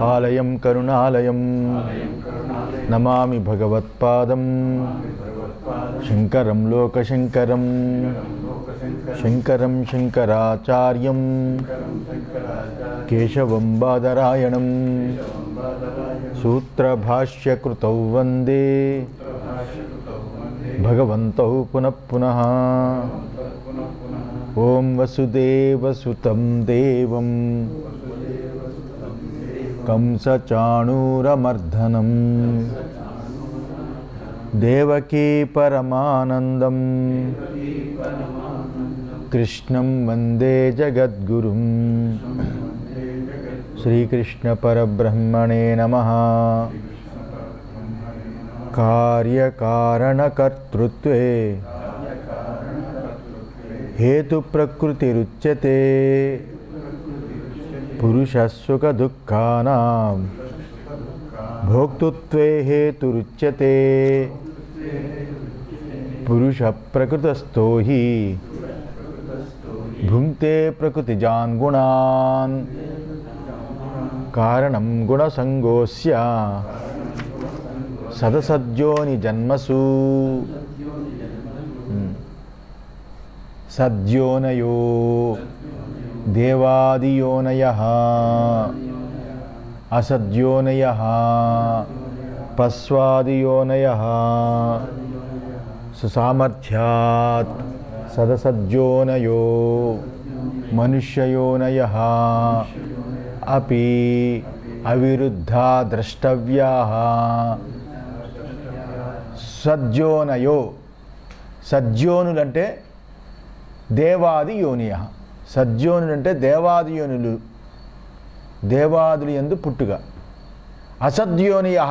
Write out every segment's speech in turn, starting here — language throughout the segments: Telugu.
ఆలయం కరుణాలయం నమామి భగవత్పాదం శంకరం లోకశంకరం శంకరం శంకరాచార్యం కేశవం బాదరాయణం సూత్రభాష్యకృతౌ వందే భగవంతౌ పునః పునః. ఓం వసుదేవసుతం దేవం కంసచాణూరమర్దనం దేవకీ పరమానందం కృష్ణం వందే జగద్గురుం. శ్రీకృష్ణ పరబ్రహ్మణే నమః. కార్యకారణకర్తృత్వే హేతుప్రకృతిరుచ్యతే పురుషసుఖదుఃఖానాం భోక్తృత్వే హేతురుచ్యతే పురుషప్రకృతస్థో హి భుంక్తే ప్రకృతిజాన్ గుణాన్ కారణం గుణసంగోస్య సదసద్యోని జన్మసు సద్యోనయో దేవాదియోనయః అసద్యోనయః పస్వాదియోనయః సుసామర్థ్యాత్ సదసద్యోనయో మనుష్యయోనయః అపి అవిరుద్ధా ద్రష్టవ్యాః. సద్యోనయో సద్యోనులంటే దేవాది యోనియః. సద్యోనులంటే దేవాది యోనులు, దేవాదులు యందు పుట్టుక. అసద్యోనియః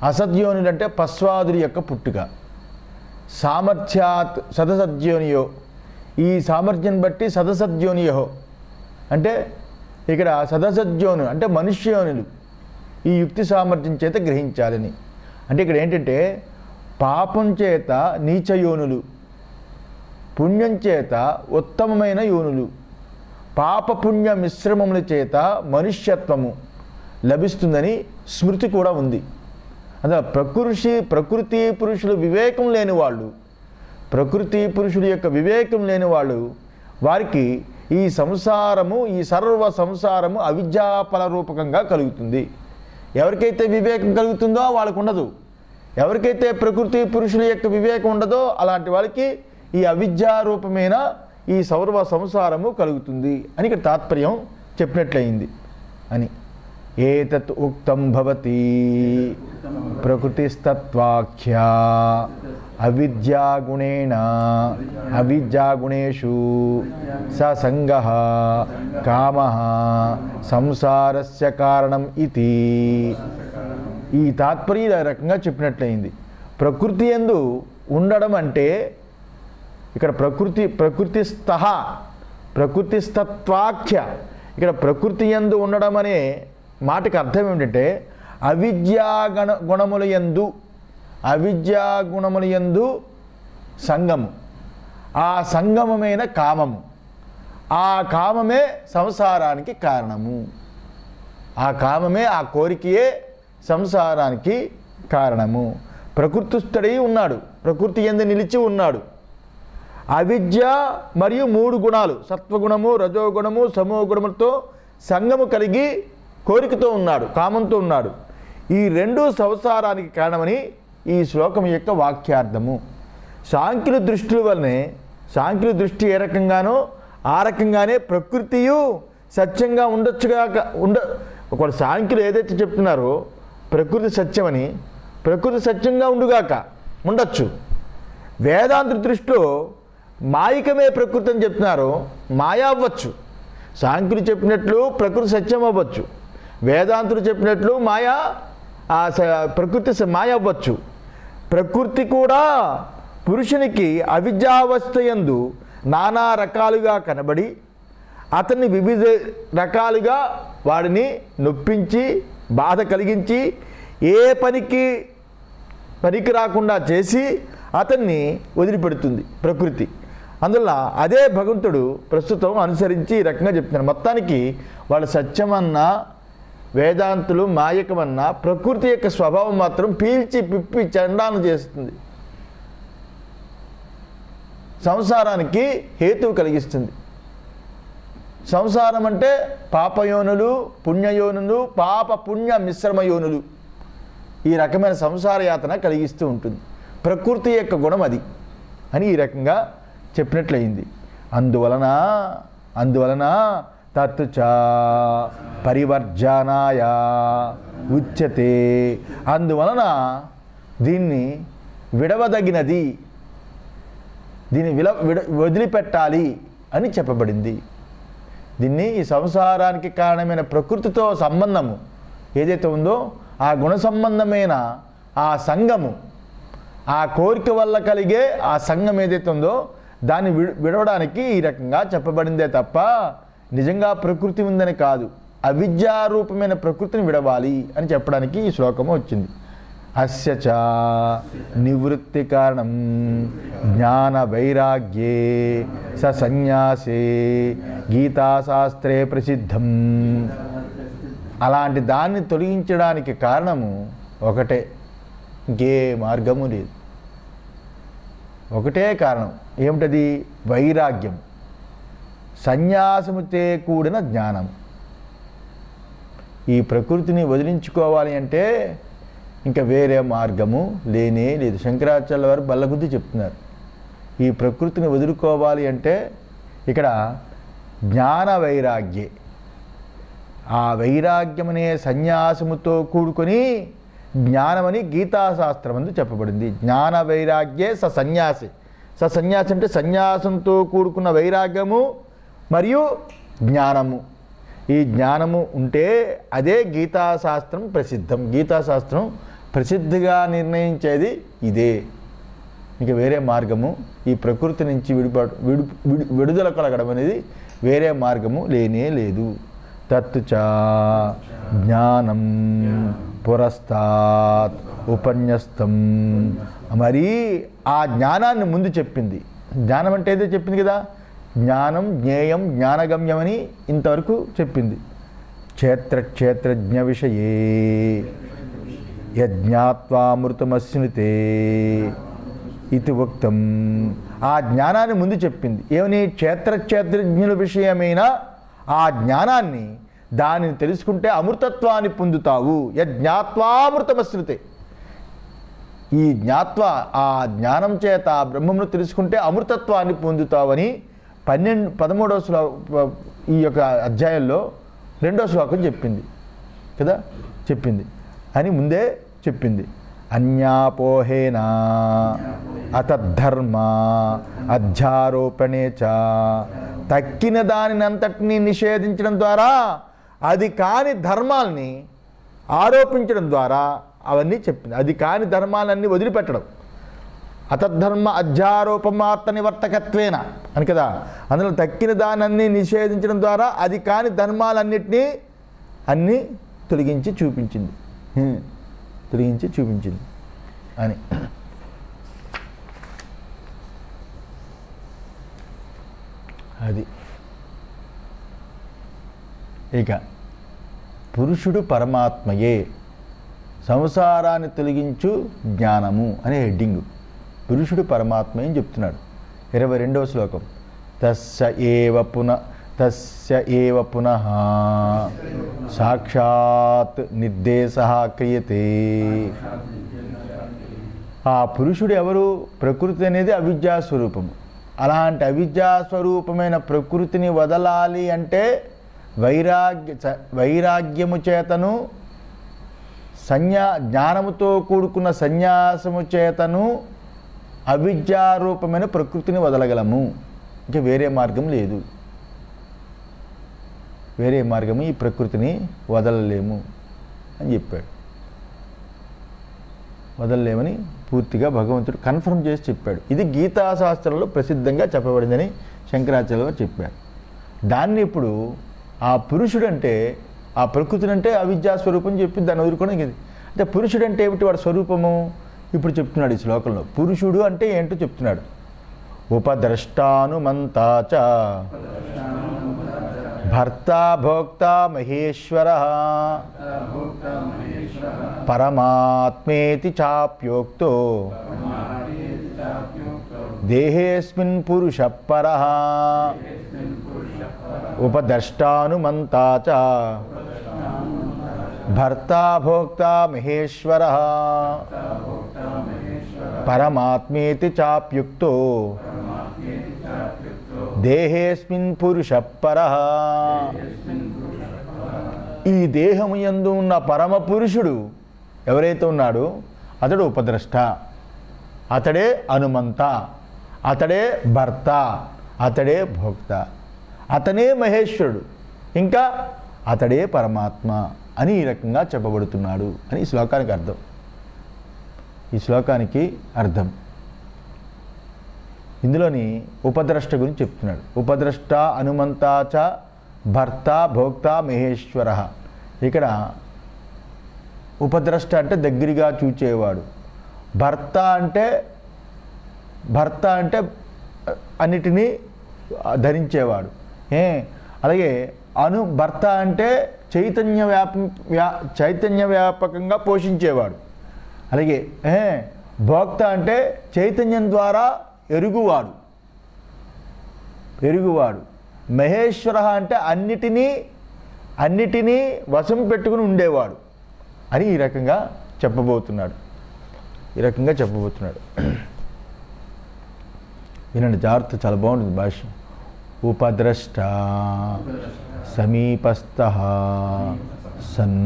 అసద్యోనులంటే పస్వాదుల యొక్క పుట్టుక. సామర్థ్యాత్ సదసద్యోనియో ఈ సామర్థ్యం బట్టి సదసద్యోనియో అంటే ఇక్కడ సదసద్యోను అంటే మనుష్యోనులు ఈ యుక్తి సామర్థ్యం చేత గ్రహించాలని. అంటే ఇక్కడ ఏంటంటే పాపం చేత నీచయోనులు, పుణ్యం చేత ఉత్తమమైన యోనులు, పాపపుణ్య మిశ్రమముల చేత మనుష్యత్వము లభిస్తుందని స్మృతి కూడా ఉంది. అందులో ప్రకృతి పురుషులు వివేకం లేని వాళ్ళు, ప్రకృతి పురుషుల యొక్క వివేకం లేని వాళ్ళు, వారికి ఈ సంసారము ఈ సర్వ సంసారము అవిద్యాఫల రూపకంగా కలుగుతుంది. ఎవరికైతే వివేకం కలుగుతుందో వాళ్ళకు ఉండదు. ఎవరికైతే ప్రకృతి పురుషుల యొక్క వివేకం ఉండదో అలాంటి వాళ్ళకి ఈ అవిద్యారూపమైన ఈ సర్వ సంసారము కలుగుతుంది అని ఇక్కడ తాత్పర్యం చెప్పినట్లయింది అని. ఏతత్ ఉక్తం భవతి ప్రకృతిస్తత్వాఖ్యా అవిద్యాగుణేన అవిద్యాగుణేషు ససంగః కామః సంసారస్య కారణం ఇతి. ఈ తాత్పర్యం ఈ రకంగా చెప్పినట్లయింది. ప్రకృతి యందు ఉండడం అంటే ఇక్కడ ప్రకృతిస్థః ప్రకృతిస్తత్వాఖ్య ఇక్కడ ప్రకృతి యందు ఉండడం అనే మాటకి అర్థం ఏమిటంటే గుణముల యందు సంగము, ఆ సంగమమైన కామము, ఆ కామమే సంసారానికి కారణము. ఆ కామమే ఆ కోరికయే సంసారానికి కారణము. ప్రకృతిస్థుడై ఉన్నాడు, ప్రకృతి యందు నిలిచి ఉన్నాడు. అవిద్య మరియు మూడు గుణాలు సత్వగుణము రజోగుణము సమోగుణములతో సంగము కలిగి కోరికతో ఉన్నాడు, కామంతో ఉన్నాడు. ఈ రెండు సంసారానికి కారణమని ఈ శ్లోకం యొక్క వాక్యార్థము. సాంఖ్యుల దృష్టి వల్లనే సాంఖ్యుల దృష్టి ఏ రకంగానో ఆ రకంగానే ప్రకృతియు సత్యంగా ఒకటి సాంఖ్యులు ఏదైతే చెప్తున్నారో ప్రకృతి సత్యమని, ప్రకృతి సత్యంగా ఉండొచ్చు. వేదాంత దృష్టిలో మాయికమే ప్రకృతి అని చెప్తున్నారో మాయ అవ్వచ్చు. సాంఖ్యులు చెప్పినట్లు ప్రకృతి సత్యం అవ్వచ్చు, వేదాంతులు చెప్పినట్లు మాయా ప్రకృతి మాయ అవ్వచ్చు. ప్రకృతి కూడా పురుషునికి అవిద్యావస్థయందు నానా రకాలుగా కనబడి అతన్ని వివిధ రకాలుగా వాడిని నొప్పించి బాధ కలిగించి ఏ పనికి రాకుండా చేసి అతన్ని వదిలిపెడుతుంది ప్రకృతి. అందువల్ల అదే భగవంతుడు ప్రస్తుతం అనుసరించి ఈ రకంగా చెప్తున్నారు. మొత్తానికి వాళ్ళ సత్యమన్నా వేదాంతులు మాయకమన్నా ప్రకృతి యొక్క స్వభావం మాత్రం పీల్చి పిప్పి చండాలను చేస్తుంది, సంసారానికి హేతువు కలిగిస్తుంది. సంసారం అంటే పాపయోనులు, పుణ్యయోనులు, పాప పుణ్య మిశ్రమయోనులు, ఈ రకమైన సంసార యాతన కలిగిస్తూ ఉంటుంది. ప్రకృతి యొక్క గుణం అది అని ఈ రకంగా చెప్పినట్లయింది. అందువలన తత్తుచ పరివర్జనాయ ఉచ్యతే, అందువలన దీన్ని విడవదగినది, దీన్ని వదిలిపెట్టాలి అని చెప్పబడింది. దీన్ని ఈ సంసారానికి కారణమైన ప్రకృతితో సంబంధము ఏదైతే ఉందో ఆ గుణ సంబంధమైన ఆ సంగము, ఆ కోరిక వల్ల కలిగే ఆ సంగం ఏదైతే ఉందో దాన్ని విడవడానికి ఈ రకంగా చెప్పబడిందే తప్ప నిజంగా ప్రకృతి ఉందని కాదు. అవిద్యారూపమైన ప్రకృతిని విడవాలి అని చెప్పడానికి ఈ శ్లోకము వచ్చింది. అస్య చ నివృత్తి కారణం జ్ఞాన వైరాగ్యే సన్యాసే గీతాశాస్త్రే ప్రసిద్ధం. అలాంటి దాన్ని తొలగించడానికి కారణము ఒకటే, ఇంకే మార్గము లేదు. ఒకటే కారణం, ఏమిటది? వైరాగ్యం, సన్యాసముతో కూడిన జ్ఞానం. ఈ ప్రకృతిని వదిలించుకోవాలి అంటే ఇంకా వేరే మార్గము లేనే లేదు. శంకరాచార్యుల వారు బల్లగుద్ది చెప్తున్నారు, ఈ ప్రకృతిని వదులుకోవాలి అంటే ఇక్కడ జ్ఞాన వైరాగ్యే, ఆ వైరాగ్యమనే సన్యాసముతో కూడుకొని జ్ఞానమని గీతాశాస్త్రం అందు చెప్పబడింది. జ్ఞాన వైరాగ్యే సన్యాసి. సన్యాసి అంటే సన్యాసంతో కూడుకున్న వైరాగ్యము మరియు జ్ఞానము. ఈ జ్ఞానము ఉంటే అదే గీతాశాస్త్రం ప్రసిద్ధం. గీతాశాస్త్రం ప్రసిద్ధిగా నిర్ణయించేది ఇదే. ఇక వేరే మార్గము ఈ ప్రకృతి నుంచి విడుదల కలగడం అనేది వేరే మార్గము లేనే లేదు. తత్తుచ జ్ఞానం పురస్తాత్ ఉపన్యస్తం. మరి ఆ జ్ఞానాన్ని ముందు చెప్పింది. జ్ఞానం అంటే ఏదో చెప్పింది కదా, జ్ఞానం జ్ఞేయం జ్ఞానగమ్యం అని ఇంతవరకు చెప్పింది. క్షేత్రజ్ఞ విషయే యజ్ఞాత్వామృతమశ్నుతే ఇది ఉక్తం. ఆ జ్ఞానాన్ని ముందు చెప్పింది. ఏమని? క్షేత్రజ్ఞుల విషయమైన ఆ జ్ఞానాన్ని, దానిని తెలుసుకుంటే అమృతత్వాన్ని పొందుతావు. యజ్ఞాత్వామృతమశ్నుతే. ఈ జ్ఞాత్వ, ఆ జ్ఞానం చేత ఆ బ్రహ్మమును తెలుసుకుంటే అమృతత్వాన్ని పొందుతావని 13వ శ్లోకం ఈ యొక్క అధ్యాయంలో 2వ శ్లోకం చెప్పింది కదా, చెప్పింది అని ముందే చెప్పింది. అన్యాపోహేనా అతద్ధర్మ అధ్యారోపణే చ. తక్కిన దానినంతటినీ నిషేధించడం ద్వారా, అది కాని ధర్మాల్ని ఆరోపించడం ద్వారా అవన్నీ చెప్పింది. అది కాని ధర్మాలన్నీ వదిలిపెట్టడం. అతద్ధర్మ అధ్యారోపమాత్మ నివర్తకత్వేన అని కదా. అందులో తక్కిన దానన్నీ నిషేధించడం ద్వారా అది కాని ధర్మాలన్నిటినీ అన్నీ తొలగించి చూపించింది అని. అది ఇక పురుషుడు పరమాత్మయే, సంసారాన్ని తొలగించు జ్ఞానము అనే హెడ్డింగు. పురుషుడు పరమాత్మ అని చెప్తున్నాడు. 22వ శ్లోకం. తస్య ఏవ పునః సాక్షాత్ నిర్దేశః క్రియతే. ఆ పురుషుడు ఎవరు? ప్రకృతి అనేది అవిద్యాస్వరూపము. అలాంటి అవిద్యాస్వరూపమైన ప్రకృతిని వదలాలి అంటే వైరాగ్యము చేతను, జ్ఞానముతో కూడుకున్న సన్యాసము చేతను అవిద్యారూపమైన ప్రకృతిని వదలగలము. ఇంకా వేరే మార్గం లేదు. వేరే మార్గము ఈ ప్రకృతిని వదలలేము అని చెప్పాడు. వదలలేమని పూర్తిగా భగవంతుడు కన్ఫర్మ్ చేసి చెప్పాడు. ఇది గీతాశాస్త్రంలో ప్రసిద్ధంగా చెప్పబడిందని శంకరాచార్యులు గారు చెప్పారు. దాన్ని ఇప్పుడు ఆ పురుషుడు అంటే, ఆ ప్రకృతిని అంటే అవిద్యా స్వరూపం చెప్పి దాన్ని వదులుకోవడానికి ఇది. అంటే పురుషుడు అంటే ఏమిటి? వాడి స్వరూపము ఇప్పుడు చెప్తున్నాడు ఈ శ్లోకంలో. పురుషుడు అంటే ఏంటో చెప్తున్నాడు. ఉపద్రష్టానుమంతా చ భర్త భోక్త మహేశ్వర పరమాత్మేతి చాప్యోక్తో దేహేస్మిన్ పురుష పరః ఉపద్రష్టానుమంతా చ భర్త భోక్త మహేశ్వర పరమాత్మేతి చాప్యుక్తో దేహేస్మిన్ పురుష పరః. ఈ దేహము యందు ఉన్న పరమ పురుషుడు ఎవరైతే ఉన్నాడో అతడు ఉపద్రష్ట, అతడే అనుమంత, అతడే భర్త, అతడే భోక్త, అతనే మహేశ్వరుడు, ఇంకా అతడే పరమాత్మ అని ఈ రకంగా చెప్పబడుతున్నాడు అని ఈ శ్లోకానికి అర్థం. ఈ శ్లోకానికి అర్థం ఇందులోని ఉపద్రష్ట గురించి చెప్తున్నాడు. ఉపద్రష్ట అనుమంతా చ భర్త భోక్త మహేశ్వర. ఇక్కడ ఉపద్రష్ట అంటే దగ్గరగా చూచేవాడు, భర్త అంటే అన్నిటినీ ధరించేవాడు, అలాగే భర్త అంటే చైతన్య వ్యాపకంగా పోషించేవాడు, అలాగే భోక్త అంటే చైతన్యం ద్వారా ఎరుగువాడు, మహేశ్వర అంటే అన్నిటినీ వశం పెట్టుకుని ఉండేవాడు అని ఈ రకంగా చెప్పబోతున్నాడు. వినండి జాగ్రత్త, చాలా బాగుంటుంది భాష. ఉపద్రష్ట సమీపస్థః సన్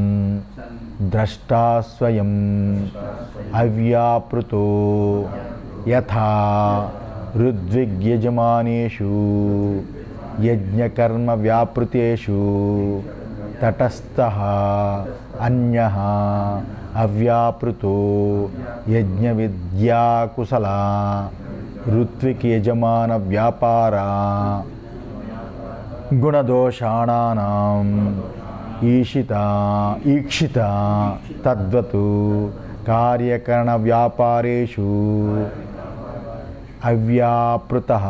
ద్రష్టా స్వయం అవ్యాపృతో యథా ఋద్విగ్యజమానేషు యజ్ఞకర్మ వ్యాపృతేషు తటస్థః అన్యః అవ్యాపృతో యజ్ఞ విద్యాకుశల ఋత్విక్ యజమాన వ్యాపార గుణదోషాణానాం ఈక్షిత తద్వతు కార్యకరణ వ్యాపారేషు అవ్యాపృతః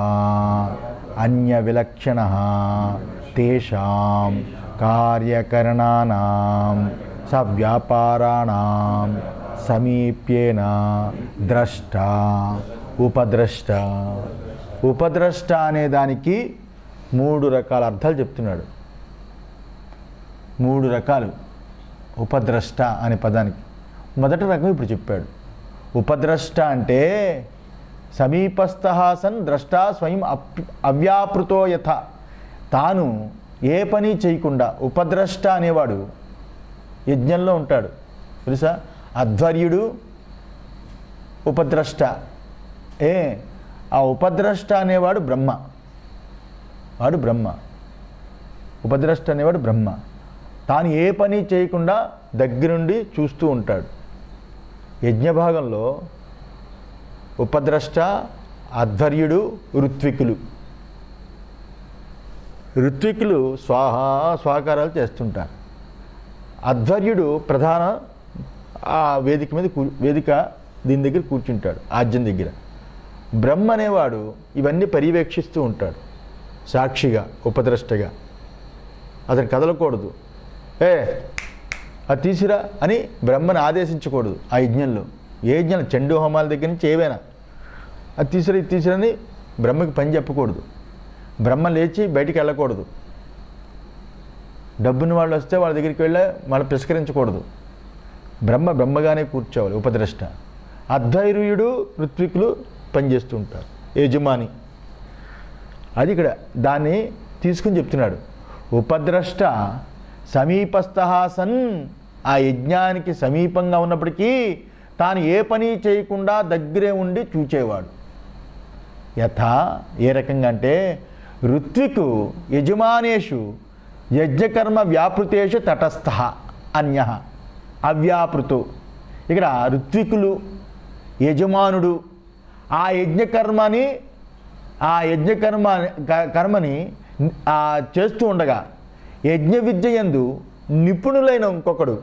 అన్య విలక్షణః తేషాం కార్యకరణానాం సవ్యాపారాణాం సమీప్యేన ద్రష్ట ఉపద్రష్ట. ఉపద్రష్ట అనే దానికి 3 రకాల అర్థాలు చెప్తున్నాడు. 3 రకాలు ఉపద్రష్ట అనే పదానికి. మొదటి రకం ఇప్పుడు చెప్పాడు. ఉపద్రష్ట అంటే సమీపస్థః సన్ ద్రష్టా స్వయం అవ్యాపృతో యథ. తాను ఏ పని చేయకుండా ఉపద్రష్ట అనేవాడు యజ్ఞంలో ఉంటాడు తెలుసా. అధ్వర్యుడు ఉపద్రష్ట. ఆ ఉపద్రష్ట అనేవాడు బ్రహ్మ. ఉపద్రష్ట అనేవాడు బ్రహ్మ. తాను ఏ పని చేయకుండా దగ్గరుండి చూస్తూ ఉంటాడు. యజ్ఞభాగంలో ఉపద్రష్ట, అధ్వర్యుడు, ఋత్వికులు స్వాకారాలు చేస్తుంటారు. అధ్వర్యుడు ప్రధాన ఆ వేదిక దీని దగ్గర కూర్చుంటాడు, ఆజ్యం దగ్గర. బ్రహ్మ అనేవాడు ఇవన్నీ పర్యవేక్షిస్తూ ఉంటాడు సాక్షిగా, ఉపద్రష్టగా. అతను కదలకూడదు, అది తీసిరా అని బ్రహ్మను ఆదేశించకూడదు. ఆ యజ్ఞంలో ఏ యజ్ఞం, చండూ హోమాల దగ్గర నుంచి ఏవైనా అది తీసిరా ఇది తీసిరని బ్రహ్మకి పని చెప్పకూడదు. బ్రహ్మ లేచి బయటికి వెళ్ళకూడదు. డబ్బుని వాళ్ళు వస్తే వాళ్ళ దగ్గరికి వెళ్ళి వాళ్ళు తిరస్కరించకూడదు. బ్రహ్మగానే కూర్చోవాలి ఉపద్రష్ట. అధ్వర్యుడు, ఋత్వికులు పనిచేస్తూ ఉంటారు, యజమాని. అది ఇక్కడ దాన్ని తీసుకుని చెప్తున్నాడు. ఉపద్రష్ట సమీపస్థః సన్, ఆ యజ్ఞానికి సమీపంగా ఉన్నప్పటికీ తాను ఏ పని చేయకుండా దగ్గరే ఉండి చూచేవాడు. యథా ఏ రకంగా అంటే ఋత్వికు యజమానేషు యజ్ఞకర్మ వ్యాపృతేషు తటస్థః అన్యః అవ్యాపృతో. ఇక్కడ ఋత్వికులు, యజమానుడు ఆ కర్మని చేస్తూ ఉండగా యజ్ఞ విద్య యందు నిపుణులైన ఇంకొకడు,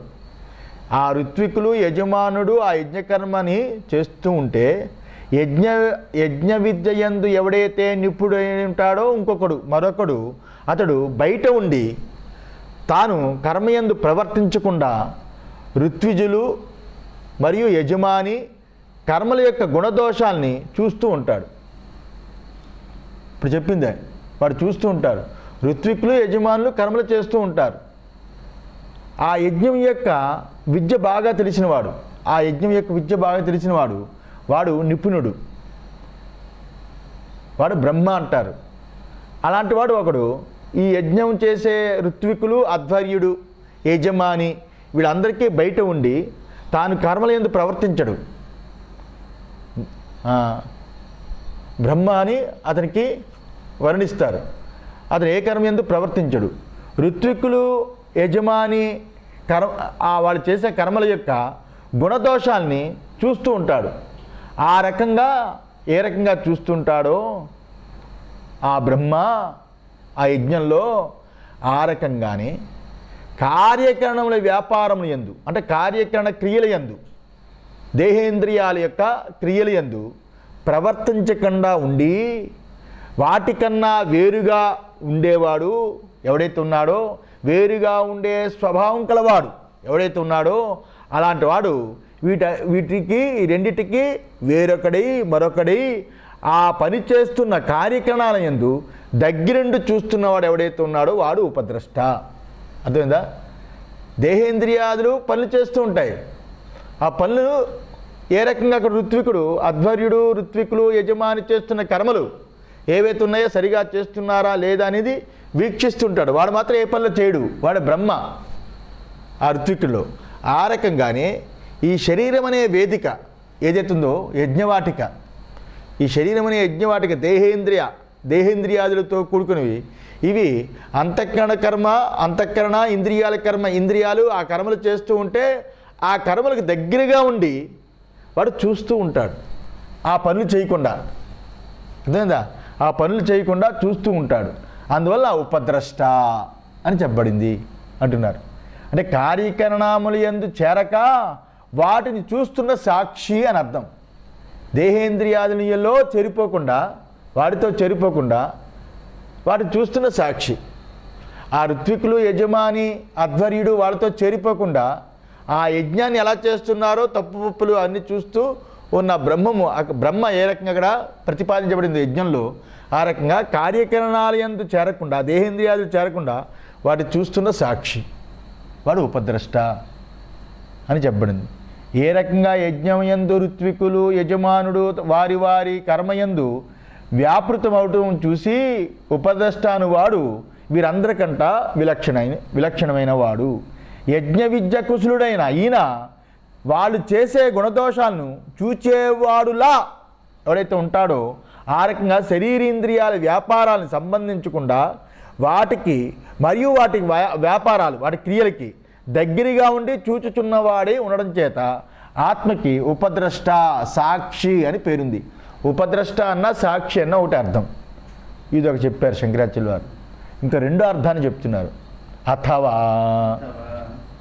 ఆ ఋత్వికులు యజమానుడు ఆ యజ్ఞకర్మని చేస్తూ ఉంటే యజ్ఞ విద్యయందు ఎవడైతే నిపుణుడై ఉంటాడో మరొకడు అతడు బయట ఉండి తాను కర్మయందు ప్రవర్తించకుండా ఋత్విజులు మరియు యజమాని కర్మల యొక్క గుణదోషాల్ని చూస్తూ ఉంటాడు. ఇప్పుడు చెప్పిందే, వాడు చూస్తూ ఉంటాడు. ఋత్వికులు యజమానులు కర్మలు చేస్తూ ఉంటారు. ఆ యజ్ఞం యొక్క విద్య బాగా తెలిసినవాడు, వాడు నిపుణుడు, వాడు బ్రహ్మ అంటారు. అలాంటి వాడు ఒకడు ఈ యజ్ఞం చేసే ఋత్వికులు, అధ్వర్యుడు, యజమాని వీళ్ళందరికీ బయట ఉండి తాను కర్మల యందు ప్రవర్తించడు. బ్రహ్మ అని అతనికి వర్ణిస్తారు. అతను ఏ కర్మ యందు ప్రవర్తించడు. ఋత్వికులు, యజమాని వాళ్ళు చేసే కర్మల యొక్క గుణదోషాల్ని చూస్తూ ఉంటాడు. ఏ రకంగా చూస్తుంటాడో ఆ బ్రహ్మ ఆ యజ్ఞంలో ఆ రకంగానే కార్యకరణముల వ్యాపారముల యందు, అంటే కార్యకరణ క్రియల యందు, దేహేంద్రియాల యొక్క క్రియల యందు ప్రవర్తించకుండా ఉండి వాటికన్నా వేరుగా ఉండేవాడు ఎవడైతే ఉన్నాడో, వేరుగా ఉండే స్వభావం కలవాడు ఎవడైతే ఉన్నాడో అలాంటి వాడు వీటికి రెండిటికి మరొకడై ఆ పని చేస్తున్న కార్యక్రమాల యందు దగ్గరుండి చూస్తున్నవాడు ఎవడైతే ఉన్నాడో వాడు ఉపద్రష్ట. అర్థమైందా? దేహేంద్రియాదులు పనులు చేస్తూ ఉంటాయి. ఆ పనులు ఏ రకంగా అక్కడ ఋత్వికులు యజమాని చేస్తున్న కర్మలు ఏవైతే ఉన్నాయో సరిగా చేస్తున్నారా లేదా అనేది వీక్షిస్తుంటాడు. వాడు మాత్రం ఏ పనులు చేయడు, వాడు బ్రహ్మ ఆ ఋత్వికుల్లో. ఆ రకంగానే ఈ శరీరం అనే వేదిక ఏదైతే ఉందో యజ్ఞవాటిక, ఈ శరీరం అనే యజ్ఞవాటిక దేహేంద్రియాదులతో కూడుకున్నవి. ఇవి అంతఃకరణ ఇంద్రియాల కర్మ, ఇంద్రియాలు ఆ కర్మలు చేస్తూ ఉంటే ఆ కర్మలకు దగ్గరగా ఉండి వాడు చూస్తూ ఉంటాడు. ఆ పనులు చేయకుండా, అర్థమైందా? ఆ పనులు చేయకుండా చూస్తూ ఉంటాడు. అందువల్ల ఉపద్రష్ట అని చెప్పబడింది అంటున్నారు. అంటే కార్యకరణముల యందు చేరక వాటిని చూస్తున్న సాక్షి అని అర్థం. దేహేంద్రియాదులలో వాటితో చెరిపోకుండా వాటిని చూస్తున్న సాక్షి. ఆ ఋత్వికులు, యజమాని, అధ్వర్యుడు వాళ్ళతో చేరిపోకుండా ఆ యజ్ఞాన్ని ఎలా చేస్తున్నారో తప్పులు అన్నీ చూస్తూ ఉన్న బ్రహ్మ ఏ రకంగా అక్కడ ప్రతిపాదించబడింది యజ్ఞంలో, ఆ రకంగా కార్యకరణాల యందు చేరకుండా, దేహేంద్రియాలు చేరకుండా వాటి చూస్తున్న సాక్షి, వాడు ఉపద్రష్ట అని చెప్పబడింది. ఏ రకంగా యజ్ఞం యందు ఋత్వికులు, యజమానుడు వారి కర్మయందు వ్యాపృతమవటం చూసి ఉపద్రష్టాను వాడు వీరందరికంట విలక్షణమైన వాడు. యజ్ఞ విద్య కుశలుడైన ఈయన వాళ్ళు చేసే గుణదోషాలను చూచేవాడులా ఎవడైతే ఉంటాడో ఆ రకంగా శరీరేంద్రియాల వ్యాపారాలను సంబంధించకుండా వాటికి వ్యాపారాలు వాటి క్రియలకి దగ్గరగా ఉండి చూచుచున్నవాడే ఉండడం చేత ఆత్మకి ఉపద్రష్ట, సాక్షి అని పేరుంది. ఉపద్రష్ట అన్న సాక్షి అన్న ఒకటి అర్థం. ఇది ఒక చెప్పారు శంకరాచార్యుల వారు. ఇంకా రెండో అర్థాన్ని చెప్తున్నారు. అథవా,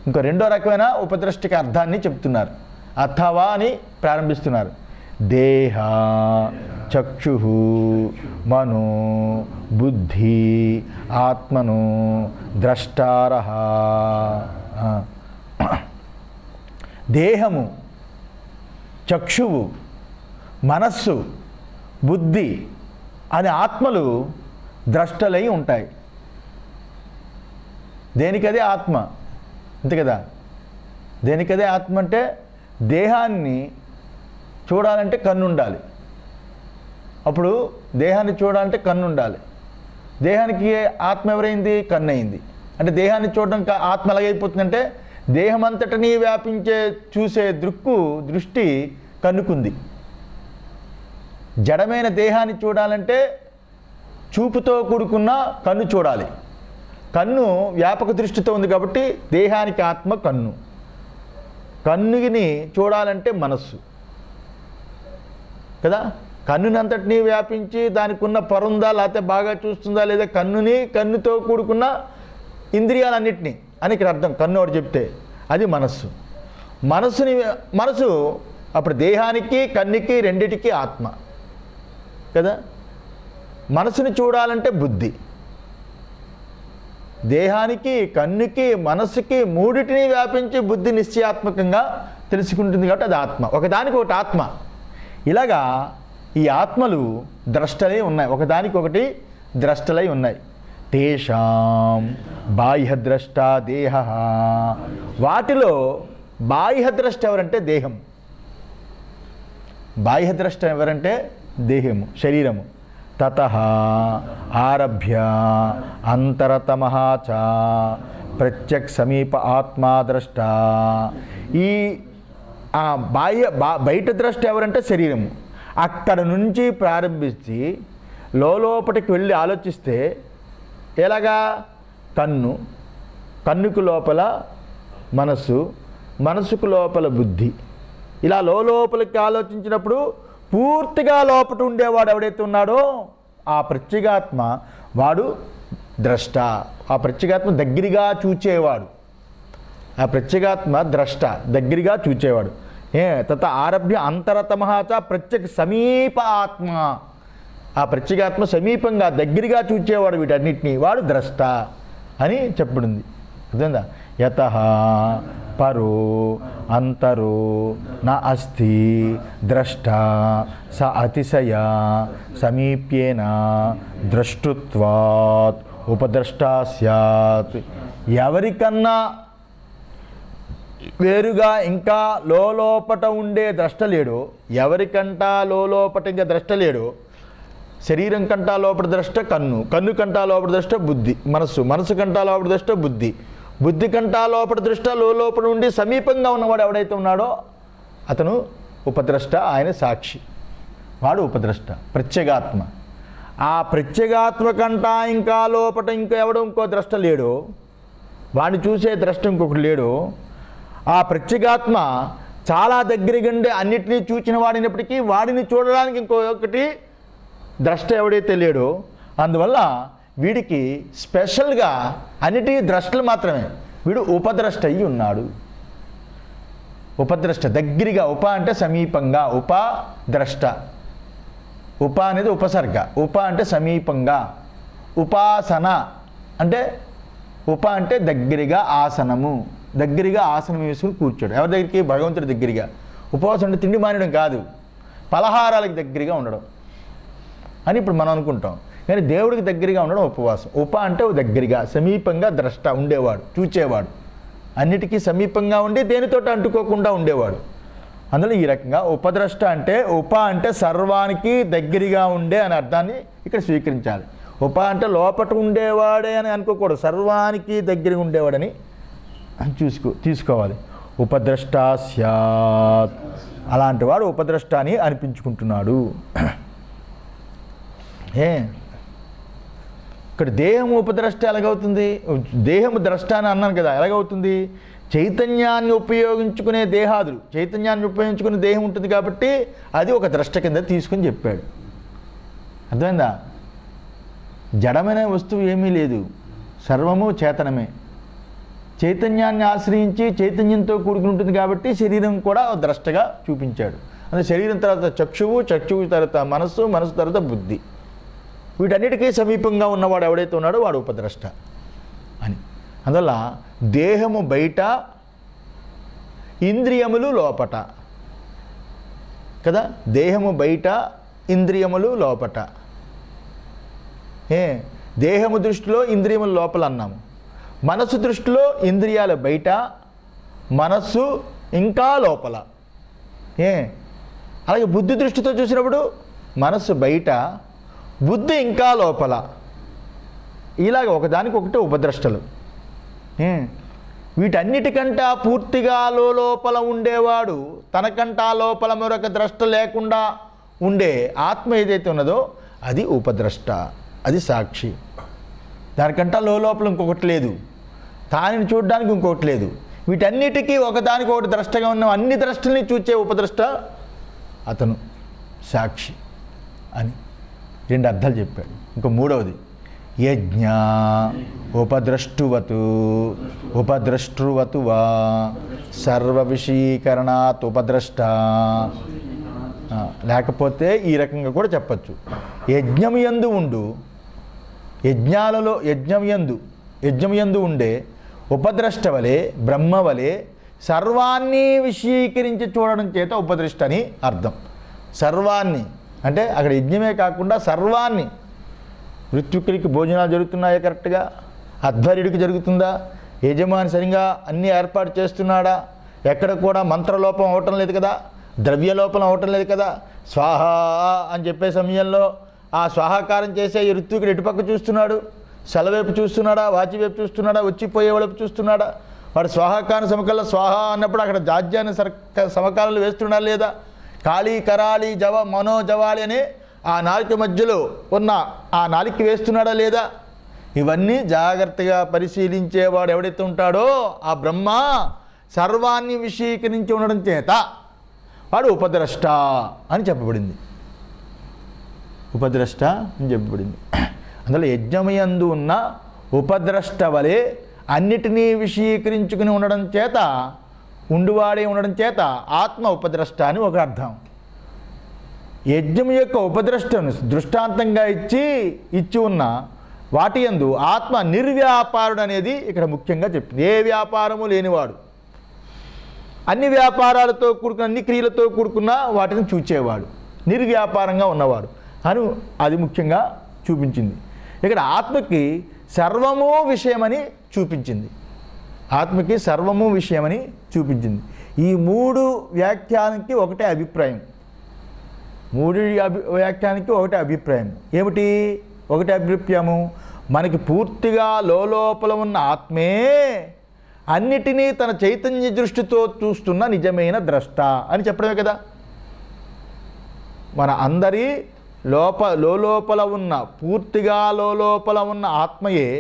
ఇంకా రెండో రకమైన ఉపద్రష్టికి అర్థాన్ని చెప్తున్నారు. అథవా అని ప్రారంభిస్తున్నారు. దేహ చక్షు మనో బుద్ధి ఆత్మను ద్రష్టారః. దేహము, చక్షువు, మనస్సు, బుద్ధి అనే ఆత్మలు ద్రష్టలై ఉంటాయి. దేనికదే ఆత్మ, అంతే కదా? దేనికదే ఆత్మ అంటే దేహాన్ని చూడాలంటే కన్ను ఉండాలి. అప్పుడు దేహాన్ని చూడాలంటే కన్ను ఉండాలి. దేహానికి ఆత్మ ఎవరైంది? కన్ను అయింది. అంటే దేహాన్ని చూడడం ఆత్మ ఎలాగైపోతుందంటే దేహం అంతటినీ వ్యాపించే చూసే దృష్టి కన్నుకుంది. జడమైన దేహాన్ని చూడాలంటే చూపుతో కూడుకున్న కన్ను చూడాలి. కన్ను వ్యాపక దృష్టితో ఉంది కాబట్టి దేహానికి ఆత్మ కన్ను. కన్నుని చూడాలంటే మనస్సు కదా. కన్నునంతటినీ వ్యాపించి దానికి ఉన్న పొరుందా లేకపోతే బాగా చూస్తుందా లేదా కన్నుతో కూడుకున్న ఇంద్రియాలన్నింటినీ అని ఇక్కడ అర్థం. కన్ను ఒకటి చెప్తే అది మనస్సు. మనసు అప్పుడు దేహానికి కన్నుకి రెండిటికి ఆత్మ కదా. మనసుని చూడాలంటే బుద్ధి. దేహానికి కన్నుకి మనసుకి మూడిటిని వ్యాపించి బుద్ధి నిశ్చయాత్మకంగా తెలుసుకుంటుంది కాబట్టి అది ఆత్మ. ఒకదానికి ఒకటి ఆత్మ. ఇలాగా ఈ ఆత్మలు ద్రష్టలై ఉన్నాయి, ఒకదానికొకటి ద్రష్టలై ఉన్నాయి. తేషాం బాహ్యద్రష్ట దేహ, వాటిలో బాహ్యద్రష్ట ఎవరంటే దేహం. బాహ్యద్రష్ట ఎవరంటే దేహము, శరీరము. తతః ఆరభ్య అంతరతమః చ ప్రత్యక్ సమీప ఆత్మా ద్రష్ట. ఈ బయట ద్రష్ట ఎవరంటే శరీరము. అక్కడ నుంచి ప్రారంభించి లోపలికి వెళ్ళి ఆలోచిస్తే ఎలాగా, కన్నుకు లోపల మనసు, మనసుకు లోపల బుద్ధి. ఇలా లోపలికి ఆలోచించినప్పుడు పూర్తిగా లోపల ఉండేవాడు ఎవడైతే ఉన్నాడో ఆ ప్రత్యేగాత్మ వాడు ద్రష్ట. ఆ ప్రత్యేగాత్మ దగ్గరగా చూచేవాడు. ఆ ప్రత్యేగాత్మ ద్రష్ట, దగ్గరగా చూచేవాడు. తత ఆరభ్య అంతరతమః చ ప్రత్యేక సమీప ఆత్మ. ఆ ప్రత్యేగాత్మ సమీపంగా దగ్గరగా చూచేవాడు వీటన్నిటినీ, వాడు ద్రష్ట అని చెప్పబడింది. అర్థమైందా? యతః పరో అంతరో న అస్తి ద్రష్ట స అతిశయ సమీప్యేన ద్రష్టృత్వాత్ ఉపద్రష్టా స్యాత్. ఎవరికన్నా వేరుగా ఇంకా లోపట ఉండే ద్రష్ట లేడు, ఎవరికంటా లోపట ఇంకా ద్రష్ట లేడు. శరీరం కంటా లోపల ద్రష్ట కన్ను, కన్ను కంటా లోపల ద్రష్ట బుద్ధి, మనస్సు, మనసు కంటా లోపల ద్రష్ట బుద్ధి, బుద్ధి కంటా లోపల దృష్ట లోపల ఉండి సమీపంగా ఉన్నవాడు ఎవడైతే ఉన్నాడో అతను ఉపద్రష్ట, ఆయన సాక్షి, వాడు ఉపద్రష్ట, ప్రత్యేగాత్మ. ఆ ప్రత్యేగాత్మ కంటా ఇంకా లోపల ఇంకా ఎవడో ఇంకో ద్రష్ట లేడు, వాడిని చూసే ద్రష్ట ఇంకొకటి లేడు. ఆ ప్రత్యేగాత్మ చాలా దగ్గరగా ఉండే అన్నిటినీ చూచిన వాడినప్పటికీ వాడిని చూడడానికి ఇంకొకటి ద్రష్ట ఎవడైతే లేడో, అందువల్ల వీడికి స్పెషల్గా అన్నిటి ద్రష్టలు మాత్రమే, వీడు ఉపద్రష్ట అయ్యి ఉన్నాడు. ఉపద్రష్ట దగ్గరగా, ఉప అంటే సమీపంగా, ఉపద్రష్ట. ఉప అనేది ఉపసర్గ, ఉప అంటే సమీపంగా. ఉపాసన అంటే ఉప అంటే దగ్గరగా, ఆసనము, దగ్గరగా ఆసనం వేసుకుని కూర్చోడు. ఎవరి దగ్గరికి? భగవంతుడి దగ్గరగా. ఉపవాసం అంటే తిండి మానేయడం కాదు, పలహారాలకు దగ్గరగా ఉండడం అని ఇప్పుడు మనం అనుకుంటాం. కానీ దేవుడికి దగ్గరగా ఉండడం ఉపవాసం. ఉప అంటే దగ్గరగా, సమీపంగా, ద్రష్ట ఉండేవాడు, చూచేవాడు, అన్నిటికీ సమీపంగా ఉండి దేనితోటి అంటుకోకుండా ఉండేవాడు. అందులో ఈ రకంగా ఉపద్రష్ట అంటే, ఉప అంటే సర్వానికి దగ్గరగా ఉండే అనే అర్థాన్ని ఇక్కడ స్వీకరించాలి. ఉప అంటే లోపట ఉండేవాడే అని అనుకోకూడదు, సర్వానికి దగ్గరగా ఉండేవాడని తీసుకోవాలి. ఉపద్రష్ట స్యాత్, అలాంటి వాడు ఉపద్రష్ట అని అనిపించుకుంటున్నాడు. ఇక్కడ దేహము ఉపద్రష్ట ఎలాగవుతుంది? దేహము ద్రష్ట అని అన్నాను కదా, ఎలాగవుతుంది? చైతన్యాన్ని ఉపయోగించుకునే దేహాదులు, చైతన్యాన్ని ఉపయోగించుకునే దేహం ఉంటుంది కాబట్టి అది ఒక ద్రష్ట కింద తీసుకుని చెప్పాడు. అర్థమైందా? జడమైన వస్తువు ఏమీ లేదు, సర్వము చేతనమే. చైతన్యాన్ని ఆశ్రయించి చైతన్యంతో కూడుకుని ఉంటుంది కాబట్టి శరీరం కూడా ద్రష్టగా చూపించాడు. అంటే శరీరం తర్వాత చక్షువు, చక్షువు తర్వాత మనస్సు, మనసు తర్వాత బుద్ధి, వీటన్నిటికీ సమీపంగా ఉన్నవాడు ఎవడైతే ఉన్నాడో వాడు ఉపద్రష్ట అని. అందువల్ల దేహము బయట, ఇంద్రియములు లోపట కదా. దేహము బయట, ఇంద్రియములు లోపట. దేహము దృష్టిలో ఇంద్రియములు లోపల అన్నాము. మనస్సు దృష్టిలో ఇంద్రియాలు బయట, మనస్సు ఇంకా లోపల. అలాగే బుద్ధి దృష్టితో చూసినప్పుడు మనస్సు బయట, బుద్ధి ఇంకా లోపల. ఇలాగ ఒకదానికొకటి ఉపద్రష్టలు. వీటన్నిటికంటా పూర్తిగా లోపల ఉండేవాడు, తనకంటా లోపల మరొక ద్రష్ట లేకుండా ఉండే ఆత్మ ఏదైతే ఉన్నదో అది ఉపద్రష్ట, అది సాక్షి. దానికంటా లోపల ఇంకొకటి లేదు, తానిని చూడడానికి ఇంకొకటి లేదు. వీటన్నిటికీ ఒకదానికి ఒకటి ద్రష్టగా ఉన్న అన్ని ద్రష్టల్ని చూచే ఉపద్రష్ట అతను సాక్షి అని రెండు అర్థాలు చెప్పాడు. ఇంకో మూడవది, యజ్ఞ ఉపద్రష్టువతు ఉపద్రష్టువతు వా సర్వవిషయీకరణాత్ ఉపద్రష్ట. లేకపోతే ఈ రకంగా కూడా చెప్పచ్చు. యజ్ఞం యందు ఉండు, యజ్ఞాలలో యజ్ఞం యందు ఉండే ఉపద్రష్ట వలె బ్రహ్మ వలె సర్వాన్ని విషయీకరించి చూడడం చేత ఉపద్రష్ట అని అర్థం. సర్వాన్ని అంటే అక్కడ యజ్ఞమే కాకుండా సర్వాన్ని, ఋత్విక్కుడికి భోజనాలు జరుగుతున్నాయా కరెక్ట్గా, అధ్వర్యుడికి జరుగుతుందా, యజమాని సరిగా అన్నీ ఏర్పాటు చేస్తున్నాడా, ఎక్కడ కూడా మంత్రలోపం అవటం లేదు కదా, ద్రవ్యలోపం అవటం లేదు కదా. స్వాహ అని చెప్పే సమయంలో ఆ స్వాహాకారం చేసే ఈ ఋత్వికుడు ఎటుపక్క చూస్తున్నాడు, సెలవైపు చూస్తున్నాడా, వాచి వైపు చూస్తున్నాడా, వచ్చిపోయే వైపు చూస్తున్నాడా, వాడు స్వాహాకారం సమకాల స్వాహ అన్నప్పుడు అక్కడ జాజ్యాన్ని సమకాలాలు వేస్తున్నాడా లేదా, కాళీ కరాళి జవ మనోజవాలి అనే ఆ నాలుక మధ్యలో ఉన్న ఆ నాలుక వేస్తున్నాడా లేదా, ఇవన్నీ జాగ్రత్తగా పరిశీలించేవాడు ఎవడైతే ఉంటాడో ఆ బ్రహ్మ సర్వాన్ని విషయీకరించి ఉండడం చేత వాడు ఉపద్రష్ట అని చెప్పబడింది. ఉపద్రష్ట అని చెప్పబడింది. అందులో యజ్ఞమయందు ఉన్న ఉపద్రష్ట వలె అన్నిటినీ విషయీకరించుకుని ఉండడం చేత, ఉండువాడే ఉండడం చేత ఆత్మ ఉపద్రష్ట అని ఒక అర్థం. యజ్ఞం యొక్క ఉపద్రష్టను దృష్టాంతంగా ఇచ్చి ఉన్న వాటి యందు ఆత్మ నిర్వ్యాపారుడు అనేది ఇక్కడ ముఖ్యంగా చెప్పింది. ఏ వ్యాపారము లేనివాడు, అన్ని వ్యాపారాలతో కూడుకున్న అన్ని క్రియలతో కూడుకున్న వాటిని చూచేవాడు, నిర్వ్యాపారంగా ఉన్నవాడు అని అది ముఖ్యంగా చూపించింది. ఇక్కడ ఆత్మకి సర్వము విషయమని చూపించింది. ఆత్మకి సర్వము విషయమని చూపించింది. ఈ మూడు వ్యాఖ్యానానికి ఒకటే అభిప్రాయం. వ్యాఖ్యానానికి ఒకటే అభిప్రాయం. ఏమిటి ఒకటే అభిప్రాయము? మనకి పూర్తిగా లోపల ఉన్న ఆత్మే అన్నిటినీ తన చైతన్య దృష్టితో చూస్తున్న నిజమైన ద్రష్ట అని చెప్పడమే కదా. మన అందరి లోపల ఉన్న పూర్తిగా లోపల ఉన్న ఆత్మయే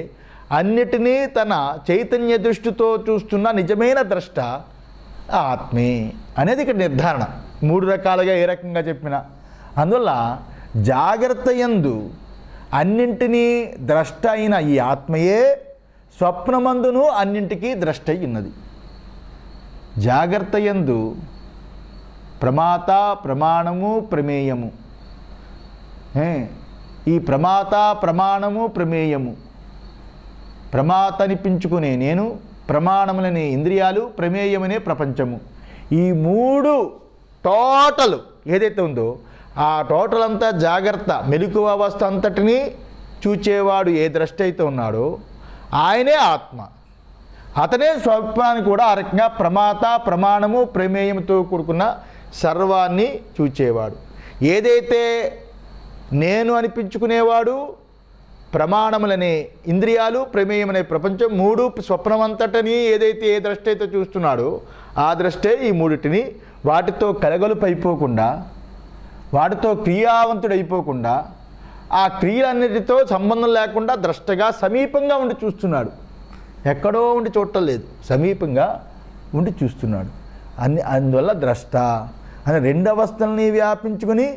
అన్నిటినీ తన చైతన్య దృష్టితో చూస్తున్న నిజమైన ద్రష్ట ఆత్మే అనేది ఇక్కడ నిర్ధారణ. మూడు రకాలుగా ఏ రకంగా చెప్పినా, అందువల్ల జాగ్రత్త యందు అన్నింటినీ ద్రష్ట అయిన ఈ ఆత్మయే స్వప్నమందును అన్నింటికీ ద్రష్ట ఉన్నది. జాగ్రత్త యందు ప్రమాత ప్రమాణము ప్రమేయము, ఈ ప్రమాత ప్రమాణము ప్రమేయము, ప్రమాత అనిపించుకునే నేను, ప్రమాణములనే ఇంద్రియాలు, ప్రమేయమనే ప్రపంచము, ఈ మూడు టోటల్ ఏదైతే ఉందో ఆ టోటల్ అంతా జాగ్రత్త మెలకువ అవస్థ అంతటినీ చూచేవాడు ఏ ద్రష్ట అయితే ఉన్నాడో ఆయనే ఆత్మ. అతనే స్వప్నాన్ని కూడా ఆ రకంగా ప్రమాత ప్రమాణము ప్రమేయంతో కూడుకున్న సర్వాన్ని చూచేవాడు. ఏదైతే నేను అనిపించుకునేవాడు, ప్రమాణములనే ఇంద్రియాలు, ప్రమేయమనే ప్రపంచం, మూడు స్వప్నమంతటని ఏదైతే ఏ ద్రష్ట అయితే చూస్తున్నాడో ఆ ద్రష్టే ఈ మూడిటిని వాటితో కలగలుపు అయిపోకుండా, వాటితో క్రియావంతుడైపోకుండా, ఆ క్రియలన్నిటితో సంబంధం లేకుండా ద్రష్టగా సమీపంగా ఉండి చూస్తున్నాడు. ఎక్కడో ఉండి చూడటం లేదు, సమీపంగా ఉండి చూస్తున్నాడు. అందువల్ల ద్రష్ట అని రెండు అవస్థల్ని వ్యాపించుకొని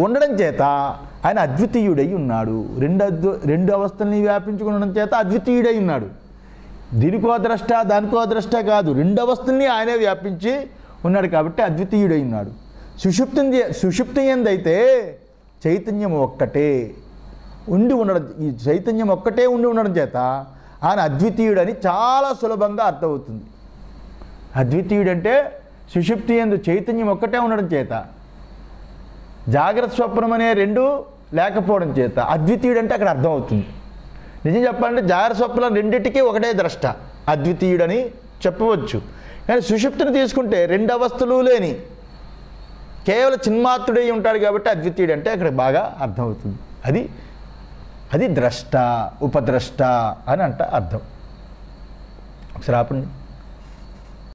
ఉండడం చేత ఆయన అద్వితీయుడై ఉన్నాడు. రెండు అవస్థల్ని వ్యాపించుకుని ఉండడం చేత అద్వితీయుడై ఉన్నాడు. దీనికో ద్రష్ట దానికో ద్రష్ట కాదు, రెండు అవస్థల్ని ఆయనే వ్యాపించి ఉన్నాడు కాబట్టి అద్వితీయుడై ఉన్నాడు. సుషుప్తి ఎందైతే చైతన్యం ఒక్కటే ఉండి ఉండడం, ఈ చైతన్యం ఒక్కటే ఉండి ఉండడం చేత ఆయన అద్వితీయుడని చాలా సులభంగా అర్థమవుతుంది. అద్వితీయుడంటే సుషుప్తి యందు చైతన్యం ఒక్కటే ఉండడం చేత, జాగ్రత్త స్వప్నం అనే రెండు లేకపోవడం చేత అద్వితీయుడంటే అక్కడ అర్థమవుతుంది. నిజం చెప్పాలంటే జాగ్రత్త స్వప్నం రెండింటికి ఒకటే ద్రష్ట, అద్వితీయుడని చెప్పవచ్చు. కానీ సుషుప్తిని తీసుకుంటే రెండు అవస్థలు లేని కేవలం చిన్మాత్రుడై ఉంటాడు కాబట్టి అద్వితీయుడు అంటే అక్కడ బాగా అర్థమవుతుంది. అది ద్రష్ట ఉపద్రష్ట అని అర్థం. ఒకసారి ఆపండి.